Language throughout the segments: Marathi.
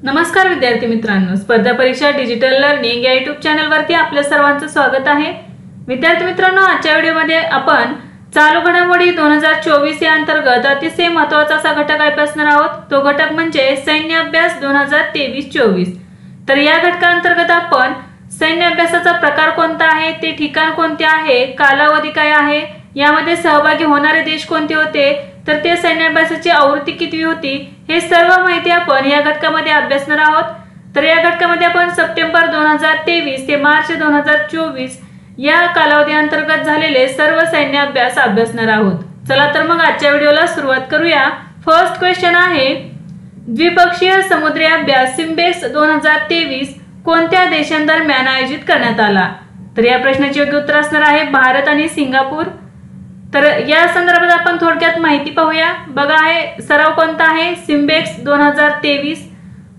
नमस्कार विद्यार्थी मित्रांनो, स्पर्धा परीक्षा डिजिटल लर्निंग या यूट्यूब चॅनलवरती आपल्या सर्वांचं स्वागत आहे। विद्यार्थी मित्रांनो, आजच्या व्हिडिओमध्ये आपण चालू घडामोडी 2024 या अंतर्गत अतिशय महत्त्वाचा असा घटक अभ्यासणार आहोत। तो घटक म्हणजे सैन्य अभ्यास 2023-24। तर या घटकांतर्गत आपण सैन्य अभ्यासाचा प्रकार कोणता आहे, ते ठिकाण कोणते आहे, कालावधी काय आहे, यामध्ये सहभागी होणारे देश कोणते होते, तर ते सैन्य अभ्यासाची आवृत्ती किती होती, हे सर्व माहिती आपण या घटकामध्ये अभ्यासणार आहोत। तर या घटकामध्ये आपण सप्टेंबर 2023 ते मार्च 2024 या कालावधी अंतर्गत झालेले सर्व सैन्य अभ्यास अभ्यासणार आहोत। चला तर मग आजच्या व्हिडिओला सुरुवात करूया। फर्स्ट क्वेश्चन आहे, द्विपक्षीय समुद्री अभ्यास सिम्बेक्स 2023 कोणत्या देशांदरम्यान आयोजित करण्यात आला? तर या प्रश्नाचे योग्य उत्तर असणार आहे भारत आणि सिंगापूर। तर या संदर्भात आपण थोडक्यात माहिती पाहूया। बघा, आहे सराव कोणता आहे, सिम्बेक्स 2023।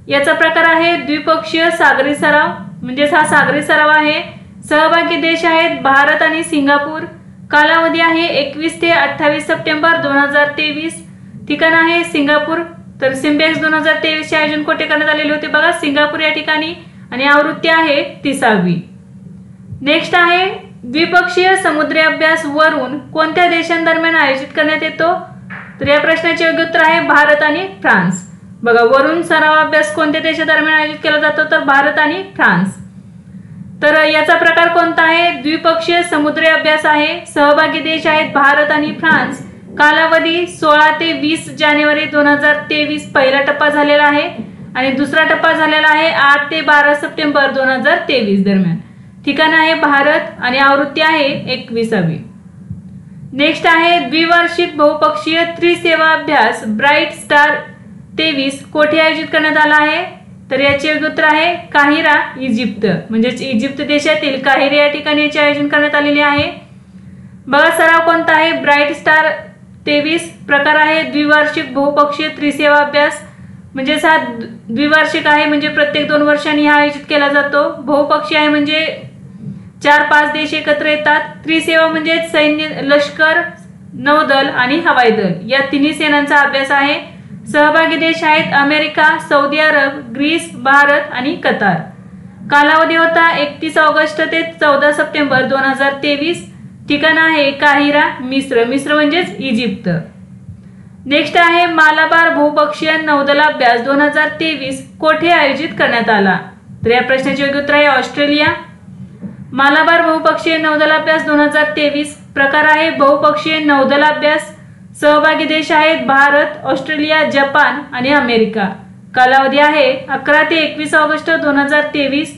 याचा प्रकार आहे द्विपक्षीय सागरी सराव, म्हणजे हा सागरी सराव आहे। सहभागी देश आहेत भारत आणि सिंगापूर। कालावधी आहे 21 ते 28 सप्टेंबर 2023। ठिकाण आहे सिंगापूर। तर सिम्बेक्स 2023 चे आयोजन कुठे करण्यात आलेले होते? बघा, सिंगापूर या ठिकाणी, आणि आवृत्ती आहे 30वी। नेक्स्ट आहे, द्विपक्षीय समुद्री अभ्यास वरून कोणत्या देशांदरम्यान आयोजित करण्यात येतो? तर या प्रश्नाचे योग्य उत्तर आहे भारत आणि फ्रान्स। बघा, वरून सराव अभ्यास कोणत्या देशादरम्यान आयोजित केला जातो? तर भारत आणि फ्रान्स। तर याचा प्रकार कोणता आहे? द्विपक्षीय समुद्री अभ्यास आहे। सहभागी देश आहेत भारत आणि फ्रान्स। कालावधी 16 ते 20 जानेवारी 2023 पहिला टप्पा झालेला आहे, आणि दुसरा टप्पा झालेला आहे 8 ते 12 सप्टेंबर 2023 दरम्यान। ठिकाण आहे भारत, आणि आवृत्ती आहे 21वी। नेक्स्ट आहे, द्विवार्षिक बहुपक्षीय त्रिसेवा अभ्यास ब्राईट स्टार 23 कोठे आयोजित करण्यात आला आहे? तर याचे योग्य उत्तर आहे काहिरा, इजिप्त। म्हणजेच इजिप्त देशातील काहिरा या ठिकाणी याचे आयोजन करण्यात आलेले आहे। बघा, सराव कोणता आहे? Bright star 23। प्रकार आहे द्विवार्षिक बहुपक्षीय त्रिसेवा अभ्यास, म्हणजे हा द्विवार्षिक आहे, म्हणजे प्रत्येक 2 वर्षांनी हा आयोजित केला जातो। बहुपक्षीय आहे म्हणजे 4-5 देश एकत्र येतात। त्रिसेवा म्हणजे सैन्य, लष्कर, नौदल आणि हवाई दल या तिन्ही सेनांचा अभ्यास आहे। सहभागी देश आहेत अमेरिका, सौदी अरब, ग्रीस, भारत आणि कतार। कालावधी होता 31 ऑगस्ट ते 14 सप्टेंबर 2023। ठिकाण आहे काहिरा, मिस्र। मिस्र म्हणजेच इजिप्त। नेक्स्ट आहे, मालाबार बहुपक्षीय नौदल अभ्यास 2023 कोठे आयोजित करण्यात आला? तर या प्रश्नाचे योग्य उत्तर आहे ऑस्ट्रेलिया। मालाबार बहुपक्षीय नौदल अभ्यास 2023। प्रकार आहे बहुपक्षीय नौदल अभ्यास। सहभागी देश आहेत भारत, ऑस्ट्रेलिया, जपान आणि अमेरिका। कालावधी आहे 11 ते 21 ऑगस्ट 2023।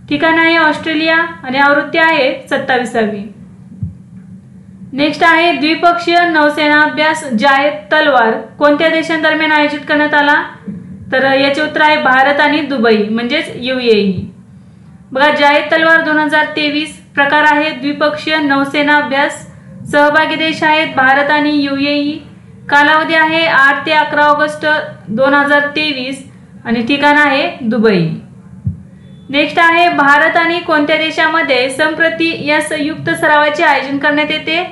ठिकाण आहे ऑस्ट्रेलिया, आणि आवृत्ती आहे 27वी। नेक्स्ट आहे, द्विपक्षीय नौसेना अभ्यास जायद तलवार कोणत्या देशांदरम्यान आयोजित करण्यात आला? तर याचे उत्तर आहे भारत आणि दुबई, म्हणजेच UAE। बघा, जायद तलवार 2023। प्रकार आहे द्विपक्षीय नौसेना अभ्यास। सहभागी देश आहेत भारत आणि UAE। कालावधी आहे 8 ते 11 ऑगस्ट 2023, आणि ठिकाण आहे दुबई। नेक्स्ट आहे, भारत आणि कोणत्या देशामध्ये संप्रती या संयुक्त सरावाचे आयोजन करण्यात येते?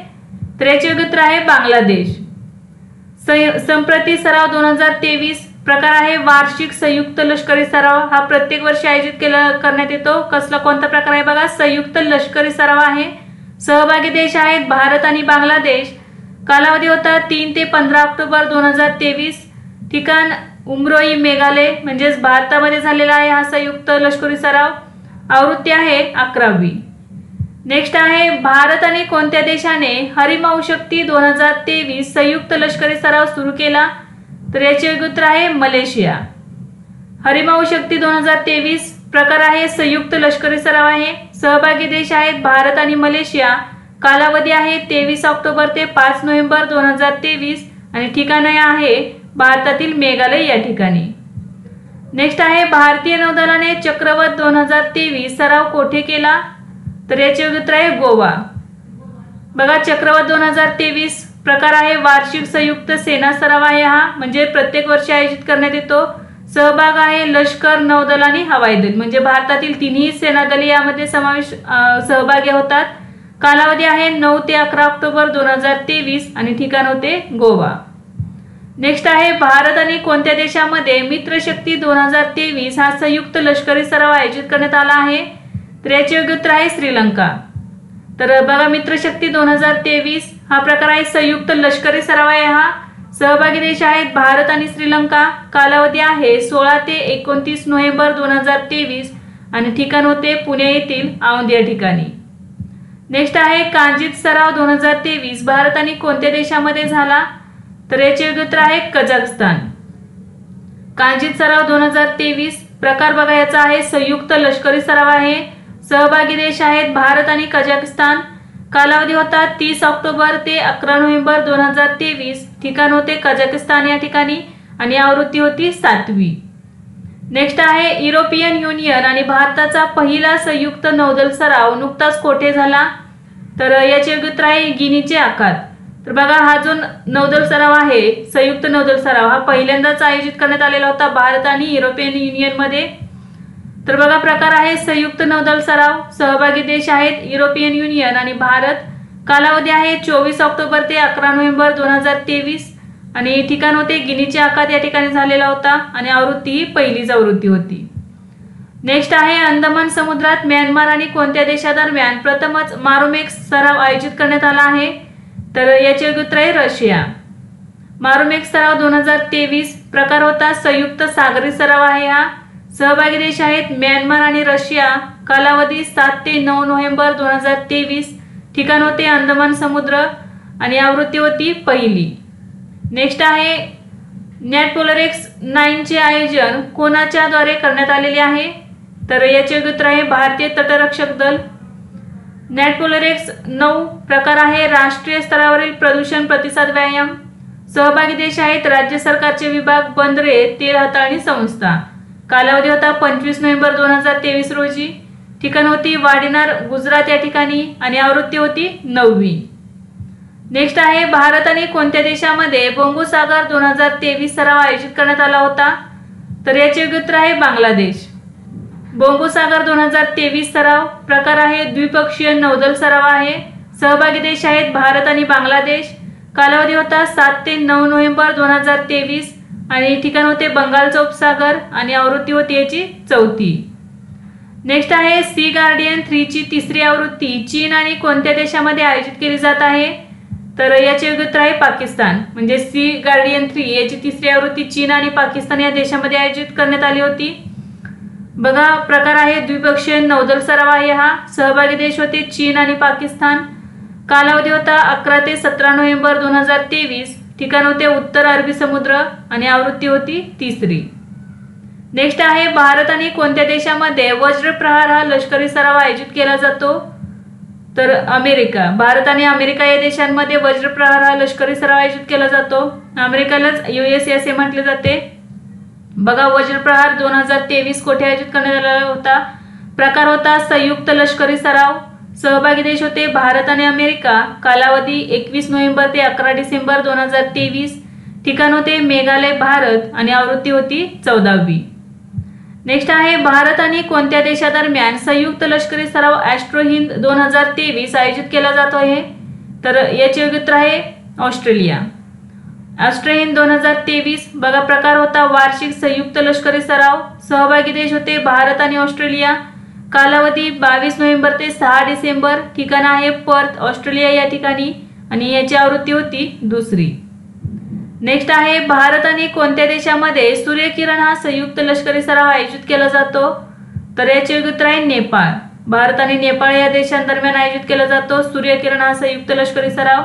तर याचे योग्य उत्तर आहे बांगलादेश। संप्रती सराव 2023। प्रकार आहे वार्षिक संयुक्त लष्करी सराव। हा प्रत्येक वर्षी आयोजित करण्यात येतो। कसला, कोणता प्रकार आहे? बघा, संयुक्त लष्करी सराव आहे। सहभागी देश आहेत भारत आणि बांगलादेश। कालावधी होता 3 ते 15 ऑक्टोबर 2023। ठिकाण उमरोई, मेघालय, म्हणजेच भारतामध्ये झालेला आहे हा संयुक्त लष्करी सराव। आवृत्ती आहे 11वी। नेक्स्ट आहे, भारत आणि कोणत्या देशाने हरिमाऊ शक्ती 2023 संयुक्त लष्करी सराव सुरू केला? तर याचे योग्य उत्तर आहे मलेशिया। हरिमाऊ शक्ती 2023। प्रकार आहे संयुक्त लष्करी सराव आहे। सहभागी देश आहेत भारत आणि मलेशिया। कालावधी आहे 23 ऑक्टोबर ते 5 नोव्हेंबर 2023, आणि ठिकाण आहे भारतातील मेघालय या ठिकाणी। नेक्स्ट आहे, भारतीय नौदलाने चक्रवात 2023 सराव कोठे केला? तर याचे योग्य उत्तर आहे गोवा। बघा, चक्रवात 2023। प्रकार आहे वार्षिक संयुक्त सेना सराव आहे हा, म्हणजे प्रत्येक वर्षी आयोजित करण्यात येतो। सहभाग आहे लष्कर, नौदल आणि हवाई दल, म्हणजे भारतातील तिन्ही सेनादल यामध्ये सहभागी होतात। कालावधी आहे 9 ते 11 ऑक्टोबर 2023, आणि ठिकाण होते गोवा। नेक्स्ट आहे भारत आणि कोणत्या देशामध्ये मित्रशक्ती 2023 हा संयुक्त लष्करी सराव आयोजित करण्यात आला आहे? तर याचे योग्य उत्तर आहे श्रीलंका. तर बघा, मित्रशक्ती 2023 हा प्रकार आहे संयुक्त लष्करी सराव आहे. हा सहभागी देश आहेत भारत आणि श्रीलंका. कालावधी आहे 16 ते 29 नोव्हेंबर 2023 आणि ठिकाण होते पुणे येथील औंध या ठिकाणी. नेक्स्ट आहे कांजित सराव 2023 भारत आणि कोणत्या देशामध्ये झाला? तर याचे योग्य उत्तर आहे कझाकस्तान. कांजित सराव 2023 प्रकार बघा याचा आहे संयुक्त लष्करी सराव आहे. सहभागी देश आहेत भारत आणि कझाकस्तान. कालावधी होता 30 ऑक्टोबर ते 11 नोव्हेंबर 2023. ठिकाण होते कझाकस्तान या ठिकाणी आणि आवृत्ती होती 7वी. नेक्स्ट आहे युरोपियन युनियन आणि भारताचा पहिला संयुक्त नौदल सराव नुकताच कोठे झाला? तर याचे योग्य उत्तर आहे गिनीचे आखात. तर बघा, हा जो नौदल सराव आहे संयुक्त नौदल सराव हा पहिल्यांदाच आयोजित करण्यात आलेला होता भारत आणि युरोपियन युनियन मध्ये. तर बघा, प्रकार आहे संयुक्त नौदल सराव. सहभागी देश आहेत युरोपियन युनियन आणि भारत. कालावधी आहे 24 ऑक्टोबर ते 11 नोव्हेंबर 2023 आणि ठिकाण होते गिनीचे आखात या ठिकाणी झालेला होता आणि आवृत्ती ही पहिलीच आवृत्ती होती. नेक्स्ट आहे अंदमान समुद्रात म्यानमार आणि कोणत्या देशादरम्यान प्रथमच मारुमेक्स सराव आयोजित करण्यात आला आहे? तर याचे योग्य उत्तर आहे रशिया. मारुमेक्स सराव 2023 प्रकार होता संयुक्त सागरी सराव आहे. हा सहभागी देश आहेत म्यानमार आणि रशिया. कालावधी 7 ते 9 नोव्हेंबर 2023. ठिकाण होते अंदमान समुद्र आणि आवृत्ती होती पहिली. नेक्स्ट आहे नॅटपोलरेक्स 9 चे आयोजन कोणाच्या द्वारे करण्यात आलेले आहे? तर याचे योग्य उत्तर आहे भारतीय तटरक्षक दल. नॅटपोलरेक्स 9 प्रकार आहे राष्ट्रीय स्तरावरील प्रदूषण प्रतिसाद व्यायाम. सहभागी देश आहेत राज्य सरकारचे विभाग, बंदरे, तेल हाताळणी संस्था. कालावधी होता 25 नोव्हेंबर 2023 रोजी. ठिकाण होती वाडीनार गुजरात या ठिकाणी आणि आवृत्ती होती 9वी. नेक्स्ट आहे भारत आणि कोणत्या देशामध्ये बोंगुसागर 2023 सराव आयोजित करण्यात आला होता? तर याचे योग्य उत्तर आहे बांगलादेश. बोंगुसागर 2023 सराव प्रकार आहे द्विपक्षीय नौदल सराव आहे. सहभागी देश आहेत भारत आणि बांगलादेश. कालावधी होता 7 ते 9 नोव्हेंबर 2023 आणि ठिकाण होते बंगालचा उपसागर आणि आवृत्ती होती याची 4थी. नेक्स्ट आहे सी गार्डियन 3 ची 3री आवृत्ती चीन आणि कोणत्या देशामध्ये आयोजित केली जात आहे? तर याचे योग्य उत्तर आहे पाकिस्तान. म्हणजे सी गार्डियन 3 याची 3री आवृत्ती चीन आणि पाकिस्तान या देशामध्ये आयोजित करण्यात आली होती. बघा, प्रकार आहे द्विपक्षीय नौदल सराव आहे. हा सहभागी देश होते चीन आणि पाकिस्तान. कालावधी होता 11 ते 17 नोव्हेंबर 2023. ठिकाण होते उत्तर अरबी समुद्र आणि आवृत्ती होती 3री. नेक्स्ट आहे भारत आणि कोणत्या देशामध्ये वज्रप्रहार हा लष्करी सराव आयोजित केला जातो? तर अमेरिका. भारत आणि अमेरिका या देशांमध्ये वज्रप्रहार हा लष्करी सराव आयोजित केला जातो. अमेरिकेलाच US असे म्हटले जाते. बघा, वज्रप्रहार 2023 कोठे आयोजित करण्यात आला होता? प्रकार होता संयुक्त लष्करी सराव. सहभागी देश होते भारत आणि अमेरिका. कालावधी 21 नोव्हेंबर ते 11 डिसेंबर 2023. ठिकाण होते मेघालय भारत आणि आवृत्ती होती 14वी. नेक्स्ट आहे भारत आणि कोणत्या देशादरम्यान संयुक्त लष्करी सराव ॲस्ट्रो हिंद 2023 आयोजित केला जातो आहे? तर याचे योग्य उत्तर आहे ऑस्ट्रेलिया. ॲस्ट्रो हिंद 2023 बघा, प्रकार होता वार्षिक संयुक्त लष्करी सराव. सहभागी देश होते भारत आणि ऑस्ट्रेलिया. कालावधी 22 नोव्हेंबर ते 6 डिसेंबर. ठिकाण आहे पर्थ ऑस्ट्रेलिया या ठिकाणी आणि याची आवृत्ती होती 2री. नेक्स्ट आहे भारत आणि कोणत्या देशामध्ये सूर्यकिरण हा संयुक्त लष्करी सराव आयोजित केला जातो? तर याचे योग्य उत्तर आहे नेपाळ. भारत आणि नेपाळ या देशांदरम्यान आयोजित केला जातो सूर्यकिरण हा संयुक्त लष्करी सराव.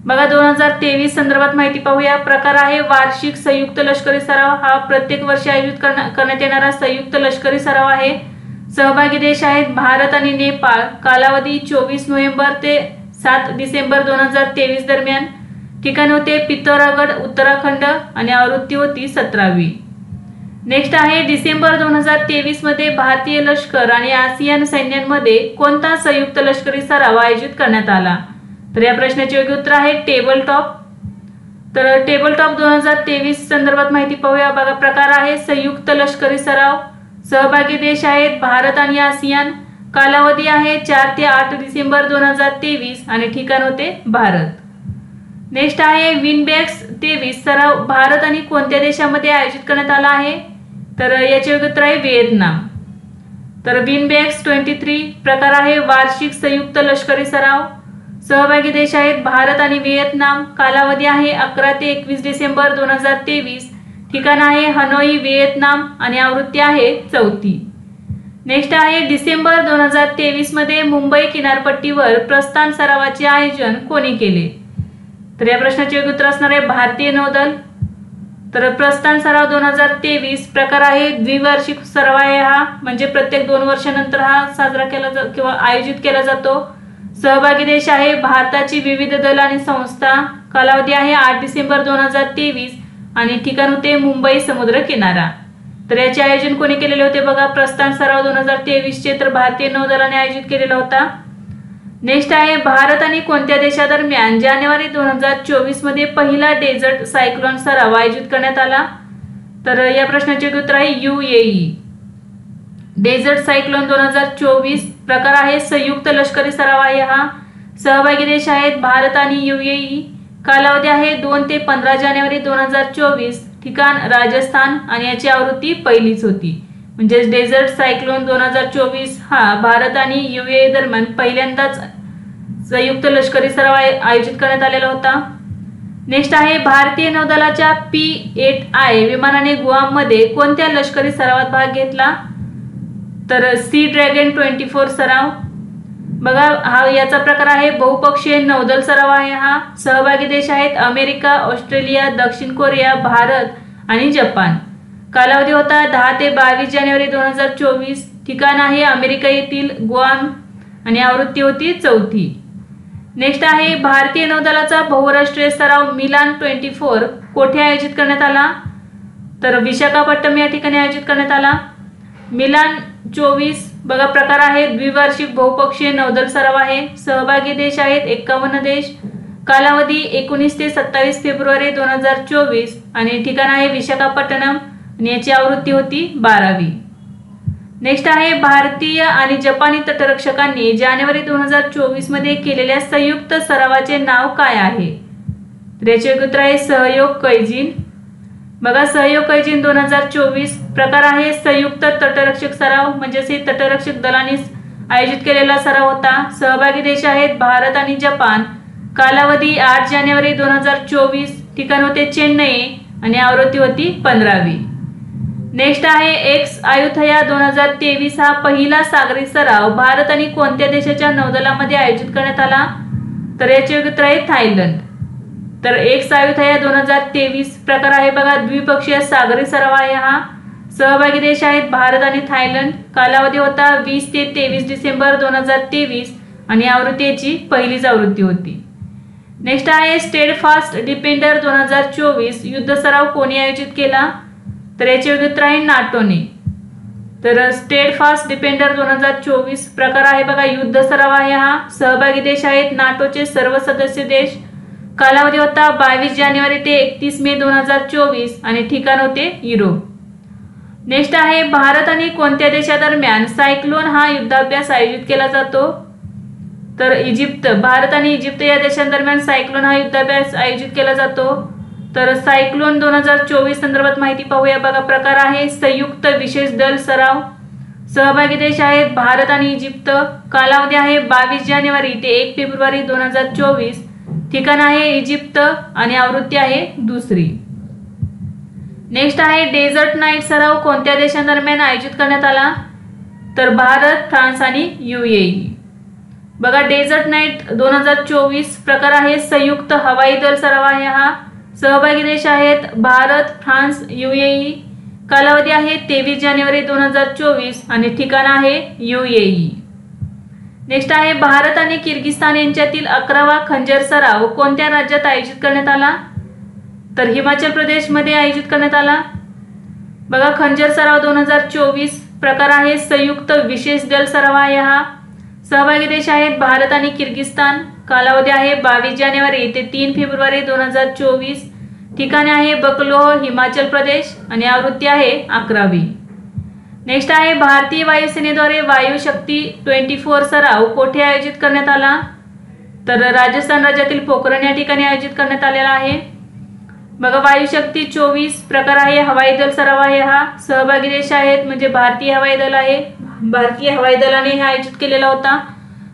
बघा, 2023 संदर्भात माहिती पाहूया. प्रकार आहे वार्षिक संयुक्त लष्करी सराव. हा प्रत्येक वर्षी आयोजित करण्यात येणारा संयुक्त लष्करी सराव आहे. सहभागी देश आहेत भारत आणि नेपाळ. कालावधी 24 नोव्हेंबर ते 7 डिसेंबर 2023 दरम्यान. ठिकाण होते पिथौरागड उत्तराखंड आणि आवृत्ती होती 17वी. नेक्स्ट आहे डिसेंबर 2023 मध्ये भारतीय लष्कर आणि आसियान सैन्यांमध्ये कोणता संयुक्त लष्करी सराव आयोजित करण्यात आला? तर या प्रश्नाचे योग्य उत्तर आहे टेबल टॉप. तर टेबल टॉप 2023 संदर्भात माहिती पाहूया. बघा, प्रकार आहे संयुक्त लष्करी सराव. सहभागी देश आहेत भारत आणि आसियान. कालावधी आहे 4 ते 8 डिसेंबर 2023 आणि ठिकाण होते भारत. नेक्स्ट आहे विनबॅक्स 23 सराव भारत आणि कोणत्या देशामध्ये आयोजित करण्यात आला आहे? तर याचे उत्तर आहे व्हिएतनाम. तर विनबॅक्स 23 प्रकार आहे वार्षिक संयुक्त लष्करी सराव. सहभागी देश आहेत भारत आणि व्हिएतनाम. कालावधी आहे 11 ते 21 डिसेंबर 2023. ठिकाण आहे हनोई व्हिएतनाम आणि आवृत्ती आहे 4. नेक्स्ट आहे डिसेंबर 2023 मध्ये मुंबई किनारपट्टीवर प्रस्थान सरावाचे आयोजन कोणी केले? तर या प्रश्नाचे उत्तर असणार आहे भारतीय नौदल. तर प्रस्थान सराव 2023 प्रकार आहे द्विवार्षिक सराव आहे हा, म्हणजे प्रत्येक 2 वर्षानंतर हा साजरा केला किंवा आयोजित केला जातो. सहभागी देश आहे भारताची विविध दल आणि संस्था. कालावधी आहे 8 डिसेंबर 2023 आणि ठिकाण होते मुंबई समुद्र किनारा. तर याचे आयोजन कोणी केलेले होते बघा? प्रस्थान सराव 2023 चे तर भारतीय नौदलाने आयोजित केलेला होता. नेक्स्ट आहे भारत आणि कोणत्या देशादरम्यान जानेवारी 2024 मध्ये पहिला डेझर्ट सायक्लोन सराव आयोजित करण्यात आला? तर या प्रश्नाचे उत्तर आहे UAE. डेझर्ट सायक्लोन 2024 प्रकार आहे संयुक्त लष्करी सराव आहे हा. सहभागी देश आहेत भारत आणि UAE. कालावधी आहे 2 ते 15 जानेवारी 2024. ठिकाण राजस्थान आणि याची आवृत्ती पहिलीच होती. म्हणजे डेझर्ट सायक्लोन 2024 हा भारत आणि UAE दरम्यान पहिल्यांदाच संयुक्त लष्करी सराव आयोजित करण्यात आलेला होता. नेक्स्ट आहे भारतीय नौदलाच्या P-8I विमानाने गुआममध्ये कोणत्या लष्करी सरावात भाग घेतला? तर सी ड्रॅगन 24 सराव. बघा हा याचा प्रकार आहे बहुपक्षीय नौदल सराव आहे हा. सहभागी देश आहेत अमेरिका, ऑस्ट्रेलिया, दक्षिण कोरिया, भारत आणि जपान. कालावधी होता 10 ते 22 जानेवारी 2024. ठिकाण आहे अमेरिका येथील गुआम आणि आवृत्ती होती 4. नेक्स्ट आहे भारतीय नौदलाचा बहुराष्ट्रीय सराव मिलान 24 कोठे आयोजित करण्यात आला? तर विशाखापट्टणम या ठिकाणी आयोजित करण्यात आला. मिलान 24 बघा प्रकार आहे द्विवार्षिक बहुपक्षीय नौदल सराव आहे. सहभागी देश आहेत 51 देश. कालावधी 19 ते 27 फेब्रुवारी 2024 आणि ठिकाण आहे विशाखापट्टणम आणि याची आवृत्ती होती 12वी. नेक्स्ट आहे भारतीय आणि जपानी तटरक्षकांनी जानेवारी 2024 मध्ये केलेल्या संयुक्त सरावाचे नाव काय आहे? तर याचे उत्तर आहे सहयोग कैजिन. बघा सहयोग कैजिन 2024 प्रकार आहे संयुक्त तटरक्षक सराव, म्हणजे तटरक्षक दलांनी आयोजित केलेला सराव होता. सहभागी देश आहेत भारत आणि जपान. कालावधी 8 जानेवारी 2024. ठिकाण होते चेन्नई आणि आवृत्ती होती 15वी. नेक्स्ट आहे एक्स आयुथया 2023 हा पहिला सागरी सराव भारत आणि कोणत्या देशाच्या नौदलामध्ये आयोजित करण्यात आला? तर याचे उत्तर आहे थायलंड. तर एक्स आयुथया 2023 प्रकार आहे बघा द्विपक्षीय सागरी सराव आहे हा. सहभागी देश आहेत भारत आणि थायलंड. कालावधी होता 20 ते 23 डिसेंबर 2023 आणि आवृत्ती याची पहिलीच आवृत्ती होती. नेक्स्ट आहे स्टेडफास्ट डिफेंडर 2024 युद्ध सराव कोणी आयोजित केला? तर याचे उत्तर आहे नाटोने. तर स्टेडफास्ट डिफेंडर 2024 प्रकार आहे बघा युद्ध सराव आहे हा. सहभागी देश आहेत नाटोचे सर्व सदस्य देश. कालावधी होता 22 जानेवारी ते 31 मे 2024 आणि ठिकाण होते युरोप. नेक्स्ट आहे भारत आणि कोणत्या देशादरम्यान सायक्लोन हा युद्धाभ्यास आयोजित केला जातो? तर इजिप्त. भारत आणि इजिप्त या देशांदरम्यान सायक्लोन हा युद्धाभ्यास आयोजित केला जातो. तर सायक्लोन 2024 संदर्भात माहिती पाहूया बघा. प्रकार आहे संयुक्त विशेष दल सराव. सहभागी देश आहेत भारत आणि इजिप्त. कालावधी आहे 22 जानेवारी ते 1 फेब्रुवारी 2024. ठिकाण आहे इजिप्त आणि आवृत्ती आहे 2. नेक्स्ट आहे डेझर्ट नाईट सराव कोणत्या देशांदरम्यान आयोजित करण्यात आला? तर भारत, फ्रान्स आणि UAE. बघा डेझर्ट नाईट 2024 प्रकार आहे संयुक्त हवाई दल सराव आहे हा. सहभागी देश आहेत भारत, फ्रान्स, UAE. कालावधी आहे 23 जानेवारी 2024 आणि ठिकाण आहे UAE. नेक्स्ट आहे भारत आणि किर्गिस्तान यांच्यातील 11वा खंजर सराव कोणत्या राज्यात आयोजित करण्यात आला? तर हिमाचल प्रदेश मध्ये आयोजित करण्यात आला. बघा खंजर सराव 2024 प्रकार आहे संयुक्त विशेष दल सराव आहे हा. सहभागी देश आहेत भारत आणि किर्गिस्तान. कालावधी आहे 22 जानेवारी ते 3 फेब्रुवारी 2024. ठिकाणे आहे बकलोह, हिमाचल प्रदेश आणि आवृत्ती आहे 11वी. नेक्स्ट आहे भारतीय वायुसेनेद्वारे वायुशक्ती 24 सराव कोठे आयोजित करण्यात आला? तर राजस्थान राज्यातील पोखरण या ठिकाणी आयोजित करण्यात आलेला आहे। बघा वायुशक्ती 24 प्रकार आहे, हवाई दल सराव आहे हा। सहभागी देश आहेत म्हणजे भारतीय हवाई दल आहे, भारतीय हवाई दलाने हे आयोजित केलेला होता।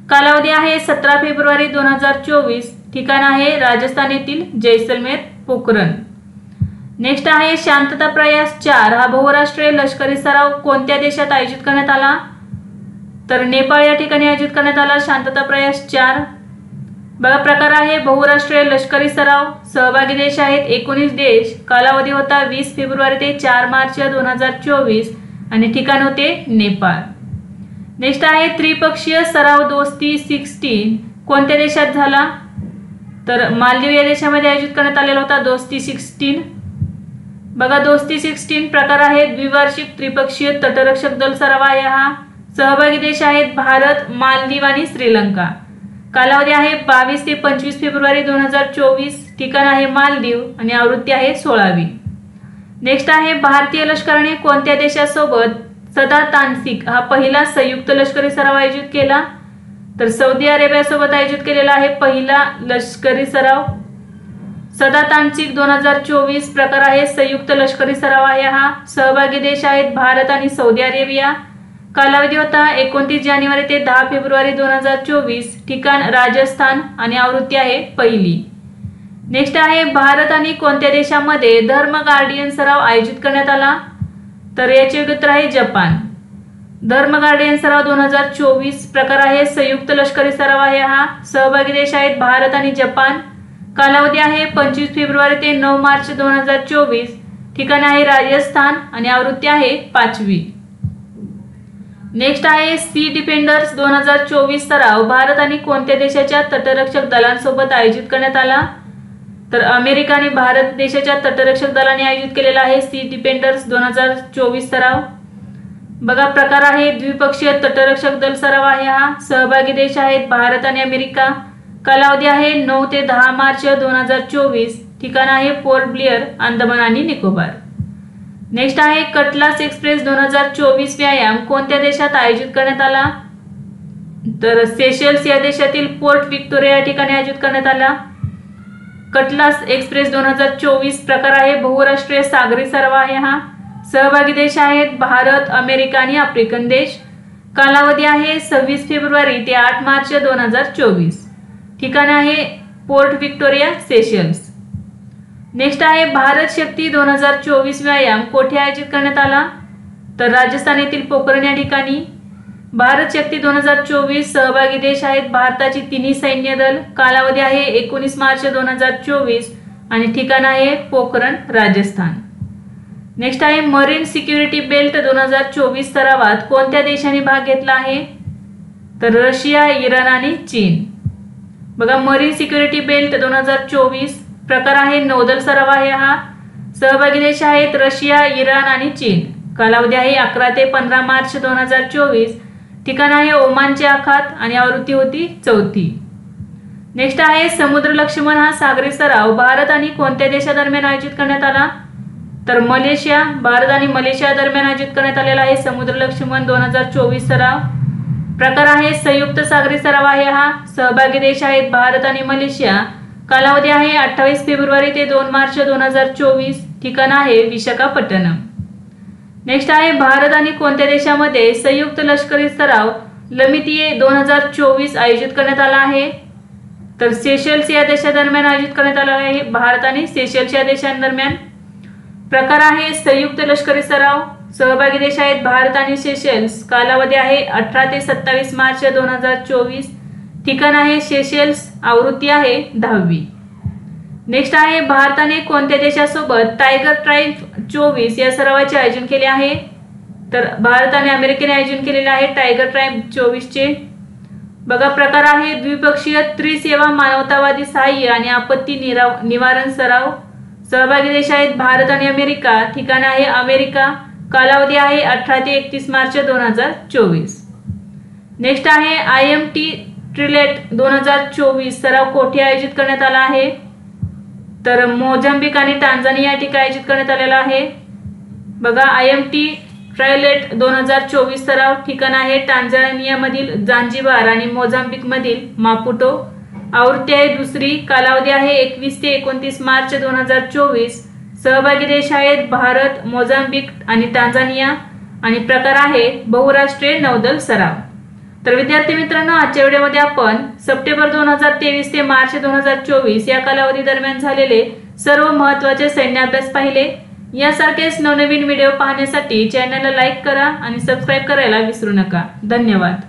कालावधी आहे 17 फेब्रुवारी 2024, ठिकाण आहे राजस्थान येथील जैसलमेर पोखरण। नेक्स्ट आहे शांतता प्रयास 4 हा बहुराष्ट्रीय लष्करी सराव कोणत्या देशात आयोजित करण्यात आला? तर नेपाळ या ठिकाणी आयोजित करण्यात आला शांतता प्रयास 4। बघा प्रकार आहे बहुराष्ट्रीय लष्करी सराव, सहभागी देश आहेत 19 देश, कालावधी होता 20 फेब्रुवारी ते 4 मार्च 2024 आणि ठिकाण होते नेपाळ। नेक्स्ट आहे त्रिपक्षीय सराव दोस्ती 16 कोणत्या देशात झाला? तर मालदीव या देशामध्ये आयोजित करण्यात आलेला होता दोस्ती 16। बघा दोस्ती 16 प्रकार आहे द्विवार्षिक त्रिपक्षीय तटरक्षक दल सराव आहे हा। सहभागी देश आहेत भारत, मालदीव आणि श्रीलंका, कालावधी आहे 22 ते 25 फेब्रुवारी 2024, ठिकाण आहे मालदीव आणि आवृत्ती आहे 16वी। नेक्स्ट आहे भारतीय लष्कराने कोणत्या देशासोबत सदा तांत्रिक हा पहिला संयुक्त लष्करी सराव आयोजित केला? तर सौदी अरेबियासोबत आयोजित केलेला आहे पहिला लष्करी सराव सदा तांत्रिक 2024 प्रकार आहे संयुक्त लष्करी सराव आहे हा। सहभागी देश आहेत भारत आणि सौदी अरेबिया, कालावधी होता 29 जानेवारी ते 10 फेब्रुवारी 2024, ठिकाण राजस्थान आणि आवृत्ती आहे पहिली। नेक्स्ट आहे भारत आणि कोणत्या देशामध्ये धर्म गार्डियन सराव आयोजित करण्यात आला? तर याचे उत्तर आहे जपान। धर्म गार्डियन सराव 2024 प्रकार आहे संयुक्त लष्करी सराव आहे हा। सहभागी देश आहेत भारत आणि जपान, कालावधी आहे 25 फेब्रुवारी ते 9 मार्च 2024, ठिकाण आहे राजस्थान आणि आवृत्ती आहे 5वी। नेक्स्ट आहे सी डिफेंडर्स 2024 सराव भारत आणि कोणत्या देशाच्या तटरक्षक दलांसोबत आयोजित करण्यात आला? तर अमेरिका आणि भारत देशाच्या तटरक्षक दलाने आयोजित केलेला आहे सी डिफेंडर्स 2024 सराव। बघा प्रकार आहे द्विपक्षीय तटरक्षक दल सराव आहे हा। सहभागी देश आहेत भारत आणि अमेरिका, कालावधी आहे 9 ते 10 मार्च 2024, ठिकाण आहे पोर्ट ब्लेअर, अंदमान आणि निकोबार। नेक्स्ट आहे कटलास एक्सप्रेस 2024 व्यायाम कोणत्या देशात आयोजित करण्यात आला? तर सेशल्स या देशातील पोर्ट विक्टोरिया या ठिकाणी आयोजित करण्यात आला। कटलास एक्सप्रेस 2024 प्रकार आहे बहुराष्ट्रीय सागरी सराव आहे हा। सहभागी देश आहेत भारत, अमेरिका आणि आफ्रिकन देश, कालावधी आहे 26 फेब्रुवारी ते 8 मार्च 2024, ठिकाण आहे पोर्ट विक्टोरिया सेशल्स। नेक्स्ट आहे भारत शक्ती 2024 व्यायाम कोठे आयोजित करण्यात आला? तर राजस्थान येथील पोखरण या ठिकाणी। भारत शक्ती 2024 सहभागी देश आहेत भारताची तिन्ही सैन्य दल, कालावधी आहे 19 मार्च 2024 आणि ठिकाण आहे पोखरण राजस्थान। नेक्स्ट आहे मरीन सिक्युरिटी बेल्ट 2024 सरावात कोणत्या देशाने भाग घेतला आहे? तर रशिया, इराण आणि चीन। बघा मरीन सिक्युरिटी बेल्ट 2024 प्रकार आहे नौदल सराव आहे हा। सहभागी देश आहेत रशिया, इराण आणि चीन, कालावधी आहे 11 ते 15 मार्च 2024, ठिकाण आहे ओमानचे आखात आणि आवृत्ती होती 4थी। नेक्स्ट आहे समुद्र लक्ष्मण हा सागरी सराव भारत आणि कोणत्या देशादरम्यान आयोजित करण्यात आला? तर मलेशिया, भारत आणि मलेशिया दरम्यान आयोजित करण्यात आलेला आहे समुद्र लक्ष्मण 2024 सराव। प्रकार आहे संयुक्त सागरी सराव आहे हा। सहभागी देश आहेत भारत आणि मलेशिया, कालावधी आहे 28 फेब्रुवारी ते 2 मार्च 2024, ठिकाण आहे विशाखापट्टणम। नेक्स्ट आहे भारत आणि कोणत्या देशामध्ये संयुक्त लष्करी सराव लमितीये 2024 आयोजित करण्यात आला आहे? तर सेशल्स या देशादरम्यान आयोजित करण्यात आला आहे, भारत आणि सेशल्स या देशांदरम्यान। प्रकार आहे संयुक्त लष्करी सराव, सहभागी देश आहेत भारत आणि सेशल्स, कालावधी आहे 18 ते 27 मार्च 2024, ठिकाण आहे सेशल्स, आवृत्ती आहे 10वी। नेक्स्ट आहे भारताने कोणत्या देशासोबत टायगर ट्राइब 24 या सरावाचे आयोजन केले आहे? तर भारत आणि अमेरिकेने आयोजन केलेले आहे टायगर ट्राइब 24 चे। बघा प्रकार आहे द्विपक्षीय त्रिसेवा मानवतावादी सहाय्य आणि आपत्ती निवारण सराव। सहभागी देश आहेत भारत आणि अमेरिका, ठिकाण आहे अमेरिका, कालावधी आहे 18 ते 31 मार्च 2024। नेक्स्ट आहे IMT ट्रिलेट 2024 सराव कोठे आयोजित करण्यात आला आहे? तर मोझांबिक आणि टांझानिया या ठिकाणी आयोजित करण्यात आलेला आहे। बघा IMT ट्रायलेट 2024 सराव ठिकाण आहे टांझानियामधील जांजिबार आणि मोझांबिक मधील मापुटो, आवृत्ती आहे दुसरी, कालावधी आहे 21 ते 29 मार्च 2024, सहभागी देश आहेत भारत, मोझाम्बिक आणि टांझानिया आणि प्रकार आहे बहुराष्ट्रीय नौदल सराव। तर विद्यार्थी मित्रांनो, आजच्या व्हिडिओमध्ये आपण सप्टेंबर 2023 ते मार्च 2024 या कालावधी दरम्यान झालेले सर्व महत्त्वाचे सैन्य अभ्यास पाहिले। यासारखेच नवनवीन व्हिडिओ पाहण्यासाठी चॅनलला लाईक करा आणि सबस्क्राईब करायला विसरू नका। धन्यवाद।